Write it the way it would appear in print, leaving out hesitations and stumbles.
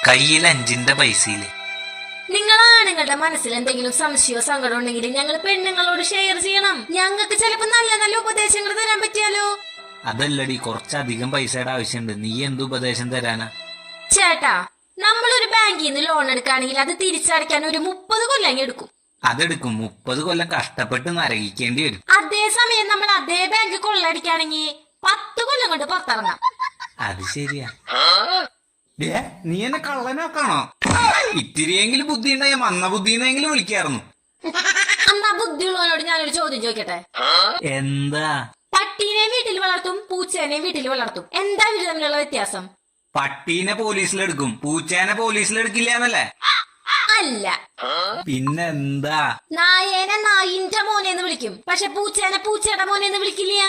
കയ്യിൽ 5 പൈസയില്. നിങ്ങളാണുങ്ങളുടെ മനസ്സിൽ എന്തെങ്കിലും സംശയമോ സങ്കടം ഉണ്ടെങ്കിൽ ഞങ്ങൾ പെണ്ണുങ്ങളോട് ഷെയർ ചെയ്യണം. ഞങ്ങൾക്ക് ചിലപ്പോ നല്ല നല്ല ഉപദേശങ്ങൾ തരാൻ പറ്റിയാലോ. അതല്ലടി, കുറച്ചധികം പൈസയുടെ ആവശ്യമുണ്ട്. നീ എന്ത് ഉപദേശം തരാനാ? ചേട്ടാ, നമ്മളൊരു ബാങ്കിൽ നിന്ന് ലോൺ എടുക്കുകയാണെങ്കിൽ അത് തിരിച്ചടയ്ക്കാൻ ഒരു 30 കൊല്ലം എടുക്കും. അതെടുക്കും. 30 കൊല്ലം കഷ്ടപ്പെട്ട് നരകിക്കേണ്ടി വരും. അതേസമയം നമ്മൾ അതേ ബാങ്ക് കൊള്ളടിക്കുകയാണെങ്കിൽ 10 കൊല്ലം കൊണ്ട് പുറത്തിറങ്ങാം. അത് ശരിയാ. നീ എന്നെ കള്ളനാക്കാണോ? ഇത്തിരിയെങ്കിലും ബുദ്ധി ഉണ്ടായ മന്ന ബുദ്ധിന്നെങ്കിലും വിളിക്കായിരുന്നു. അന്നാ ബുദ്ധിയുള്ളവനോട് ഞാനൊരു ചോദ്യം ചോദിക്കട്ടെ? എന്താ? പട്ടീനെയും വീട്ടിൽ വളർത്തും, പൂച്ചേനെയും വീട്ടിൽ വളർത്തും. എന്താ ഇവര് തമ്മിലുള്ള വ്യത്യാസം? പട്ടീനെ പോലീസിലെടുക്കും, പൂച്ചേനെ പോലീസിലെടുക്കില്ല എന്നല്ലേ? അല്ല. പിന്നെന്താ? നായേനെ നായിന്റെ മോനെന്ന് വിളിക്കും, പക്ഷെ പൂച്ചേനെ പൂച്ചയുടെ മോനെന്ന് വിളിക്കില്ല.